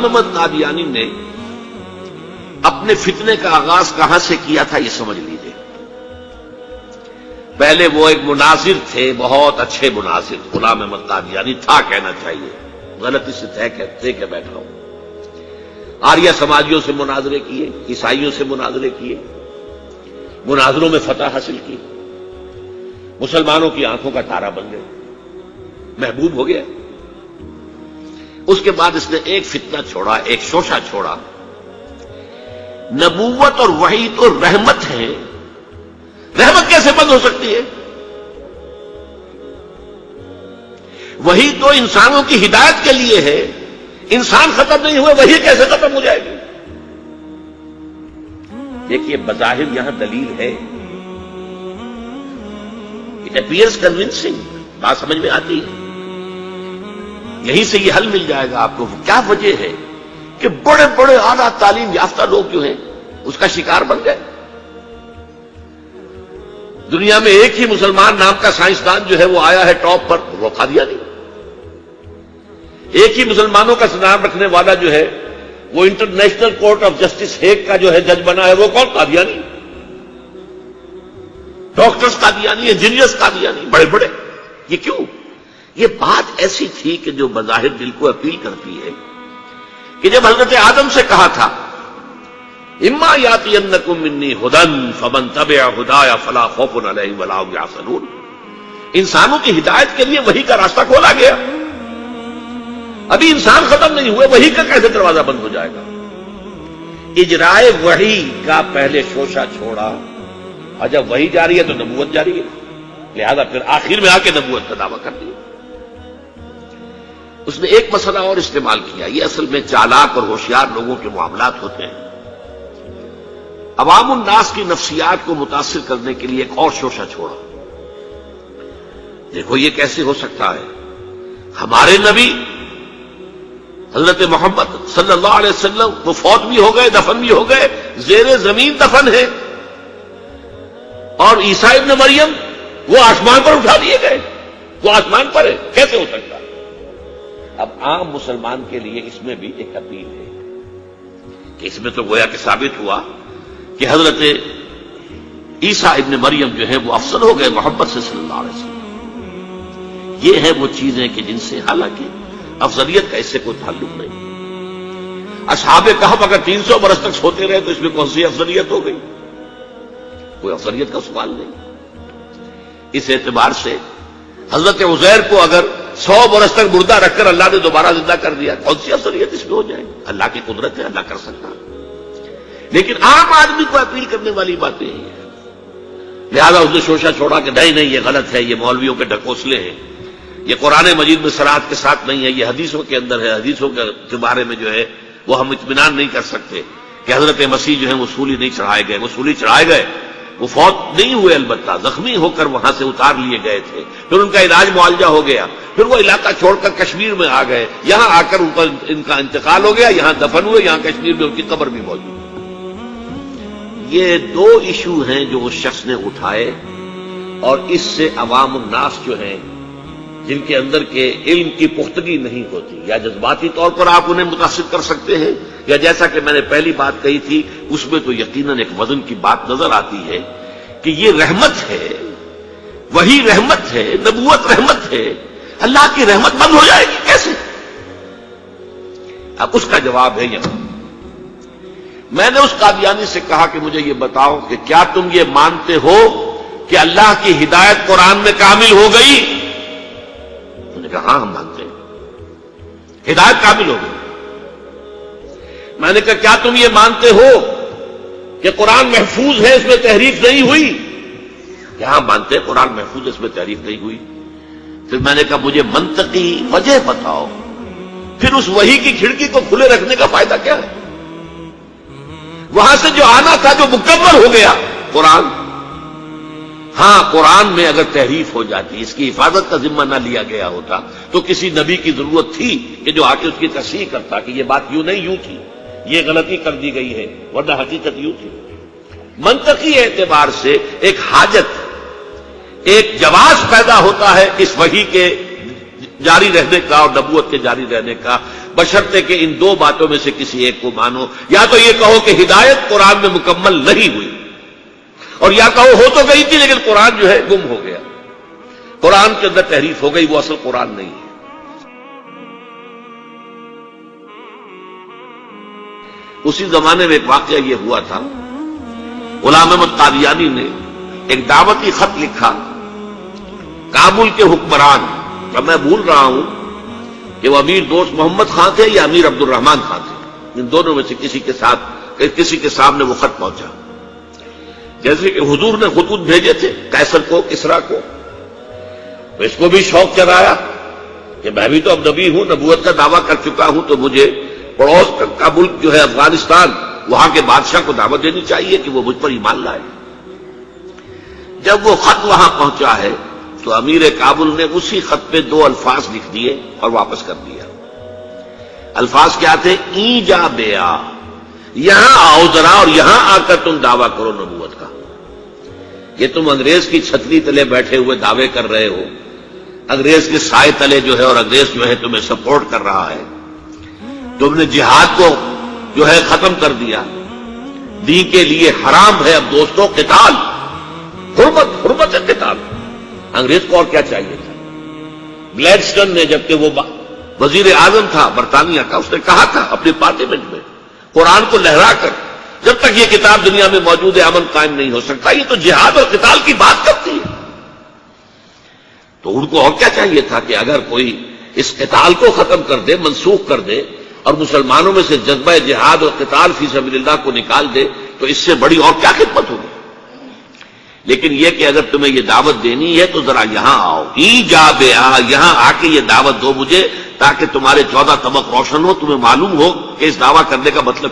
احمد قادیانی نے اپنے فتنے کا آغاز کہاں سے کیا تھا یہ سمجھ لیجیے۔ پہلے وہ ایک مناظر تھے، بہت اچھے مناظر، غلام احمد قادیانی تھا کہنا چاہیے، غلطی سے طے کے بیٹھا ہوں۔ آریہ سماجیوں سے مناظرے کیے، عیسائیوں سے مناظرے کیے، مناظروں میں فتح حاصل کی، مسلمانوں کی آنکھوں کا تارا بن گئے، محبوب ہو گیا۔ اس کے بعد اس نے ایک فتنہ چھوڑا، ایک شوشہ چھوڑا، نبوت اور وحی تو رحمت ہے، رحمت کیسے بند ہو سکتی ہے؟ وحی تو انسانوں کی ہدایت کے لیے ہے، انسان ختم نہیں ہوئے وحی کیسے ختم ہو جائے گی؟ دیکھیے بظاہر یہاں دلیل ہے، اٹ اپیئرز کنونسنگ، بات سمجھ میں آتی ہے، یہیں سے یہ حل مل جائے گا آپ کو۔ کیا وجہ ہے کہ بڑے بڑے اعلیٰ تعلیم یافتہ لوگ جو ہیں اس کا شکار بن گئے؟ دنیا میں ایک ہی مسلمان نام کا سائنسدان جو ہے وہ آیا ہے ٹاپ پر، وہ قادیانی۔ ایک ہی مسلمانوں کا نام رکھنے والا جو ہے وہ international court of justice Hague کا جو ہے جج بنا ہے، وہ کون؟ قادیانی۔ ڈاکٹرز قادیانی، انجینئرز قادیانی، بڑے بڑے۔ یہ کیوں؟ یہ بات ایسی تھی کہ جو بظاہر دل کو اپیل کرتی ہے کہ جب حضرت آدم سے کہا تھا اما یاتینکم منی ھدی فمن تبع ھدایا فلا خوف علیہم ولا ھم یحزنون، انسانوں کی ہدایت کے لیے وحی کا راستہ کھولا گیا، ابھی انسان ختم نہیں ہوئے، وحی کا کیسے دروازہ بند ہو جائے گا؟ اجرائے وحی کا پہلے شوشہ چھوڑا، اور جب وحی جاری ہے تو نبوت جاری ہے، لہذا پھر آخر میں آ کے نبوت کا دعویٰ کر دیا۔ اس نے ایک مسئلہ اور استعمال کیا، یہ اصل میں چالاک اور ہوشیار لوگوں کے معاملات ہوتے ہیں، عوام الناس کی نفسیات کو متاثر کرنے کے لیے ایک اور شوشہ چھوڑا۔ دیکھو یہ کیسے ہو سکتا ہے، ہمارے نبی حضرت محمد صلی اللہ علیہ وسلم وہ فوت بھی ہو گئے، دفن بھی ہو گئے، زیر زمین دفن ہے، اور عیسیٰ ابن مریم وہ آسمان پر اٹھا دیے گئے، وہ آسمان پر ہے، کیسے ہو سکتا؟ اب عام مسلمان کے لیے اس میں بھی ایک اپیل ہے کہ اس میں تو گویا کہ ثابت ہوا کہ حضرت عیسیٰ ابن مریم جو ہے وہ افضل ہو گئے محبت سے صلی اللہ علیہ وسلم۔ یہ ہے وہ چیزیں کہ جن سے حالانکہ افضلیت کا اس سے کوئی تعلق نہیں۔ اصحاب کہف اگر 300 برس تک سوتے رہے تو اس میں کون سی افضلیت ہو گئی؟ کوئی افضلیت کا سوال نہیں۔ اس اعتبار سے حضرت عزیر کو اگر 100 برس تک مردہ رکھ کر اللہ نے دوبارہ زندہ کر دیا، کون سی افضلیت اس میں ہو جائے؟ اللہ کی قدرت ہے، اللہ کر سکتا۔ لیکن عام آدمی کو اپیل کرنے والی باتیں ہیں، لہذا اس نے شوشہ چھوڑا کہ نہیں یہ غلط ہے، یہ مولویوں کے ڈھکوسلے ہیں، یہ قرآن مجید میں صراحت کے ساتھ نہیں ہے، یہ حدیثوں کے اندر ہے، حدیثوں کے بارے میں جو ہے وہ ہم اطمینان نہیں کر سکتے کہ حضرت مسیح جو ہے وہ سولی نہیں چڑھائے گئے، وہ سولی چڑھائے گئے، وہ فوت نہیں ہوئے، البتہ زخمی ہو کر وہاں سے اتار لیے گئے تھے، پھر ان کا علاج معالجہ ہو گیا، پھر وہ علاقہ چھوڑ کر کشمیر میں آ گئے، یہاں آ کر ان کا انتقال ہو گیا، یہاں دفن ہوئے، یہاں کشمیر میں ان کی قبر بھی موجود ہے۔ یہ دو ایشو ہیں جو اس شخص نے اٹھائے، اور اس سے عوام الناس جو ہیں جن کے اندر کے علم کی پختگی نہیں ہوتی، یا جذباتی طور پر آپ انہیں متاثر کر سکتے ہیں، یا جیسا کہ میں نے پہلی بات کہی تھی اس میں تو یقیناً ایک وزن کی بات نظر آتی ہے کہ یہ رحمت ہے، وہی رحمت ہے، نبوت رحمت ہے، اللہ کی رحمت بند ہو جائے گی کیسے؟ اب اس کا جواب ہے یہاں۔ میں نے اس قادیانی سے کہا کہ مجھے یہ بتاؤ کہ کیا تم یہ مانتے ہو کہ اللہ کی ہدایت قرآن میں کامل ہو گئی؟ انہوں نے کہا ہاں ہم مانتے ہیں، ہدایت کامل ہو گئی۔ میں نے کہا کیا تم یہ مانتے ہو کہ قرآن محفوظ ہے، اس میں تحریف نہیں ہوئی؟ کیا مانتے ہیں قرآن محفوظ ہے، اس میں تحریف نہیں ہوئی؟ پھر میں نے کہا مجھے منطقی وجہ بتاؤ، پھر اس وحی کی کھڑکی کو کھلے رکھنے کا فائدہ کیا ہے؟ وہاں سے جو آنا تھا جو مکمل ہو گیا قرآن، ہاں قرآن میں اگر تحریف ہو جاتی، اس کی حفاظت کا ذمہ نہ لیا گیا ہوتا تو کسی نبی کی ضرورت تھی کہ جو آ کے اس کی تصحیح کرتا کہ یہ بات یوں نہیں یوں تھی، یہ غلطی کر دی گئی ہے، ورنہ حقیقت یوں تھی۔ منطقی اعتبار سے ایک حاجت، ایک جواز پیدا ہوتا ہے اس وحی کے جاری رہنے کا اور نبوت کے جاری رہنے کا، بشرطے کہ ان دو باتوں میں سے کسی ایک کو مانو. یا تو یہ کہو کہ ہدایت قرآن میں مکمل نہیں ہوئی، اور یا کہو ہو تو گئی تھی لیکن قرآن جو ہے گم ہو گیا، قرآن کے اندر تحریف ہو گئی، وہ اصل قرآن نہیں ہے. اسی زمانے میں ایک واقعہ یہ ہوا تھا، غلام احمد قادیانی نے ایک دعوتی خط لکھا کابل کے حکمران، اب میں بھول رہا ہوں کہ وہ امیر دوست محمد خان تھے یا امیر عبد الرحمان خان تھے، ان دونوں میں سے کسی کے سامنے وہ خط پہنچا. جیسے کہ حضور نے خطوط بھیجے تھے قیصر کو، کسریٰ کو، تو اس کو بھی شوق چڑھایا کہ میں بھی تو اب نبی ہوں، نبوت کا دعویٰ کر چکا ہوں، تو مجھے پڑوس کا ملک جو ہے افغانستان، وہاں کے بادشاہ کو دعوت دینی چاہیے کہ وہ مجھ پر ایمان لائے. جب وہ خط وہاں پہنچا ہے تو امیر کابل نے اسی خط پہ 2 الفاظ لکھ دیے اور واپس کر دیا. الفاظ کیا تھے؟ ای جا بیا، یہاں آؤ ذرا اور یہاں آ کر تم دعویٰ کرو نبوت کا. یہ تم انگریز کی چھتری تلے بیٹھے ہوئے دعوے کر رہے ہو، انگریز کے سائے تلے جو ہے، اور انگریز جو ہے تمہیں سپورٹ کر رہا ہے. تم نے جہاد کو جو ہے ختم کر دیا، دین کے لیے حرام ہے اب دوستوں قتال، حرمت ہے قتال. انگریز کو اور کیا چاہیے تھا؟ گلیڈسٹن نے، جبکہ وہ وزیر اعظم تھا برطانیہ کا، اس نے کہا تھا اپنے پارلیمنٹ میں قرآن کو لہرا کر، جب تک یہ کتاب دنیا میں موجود ہے امن قائم نہیں ہو سکتا. یہ تو جہاد اور قتال کی بات کرتی ہے. تو ان کو اور کیا چاہیے تھا کہ اگر کوئی اس قتال کو ختم کر دے، منسوخ کر دے، اور مسلمانوں میں سے جذبہ جہاد اور قتال فی سبیل اللہ کو نکال دے، تو اس سے بڑی اور کیا خدمت ہوگی. لیکن یہ کہ اگر تمہیں یہ دعوت دینی ہے تو ذرا یہاں آؤ، ای جا بے آ، یہاں آ کے یہ دعوت دو مجھے، تاکہ تمہارے 14 طبق روشن ہو، تمہیں معلوم ہو کہ اس دعویٰ کرنے کا مطلب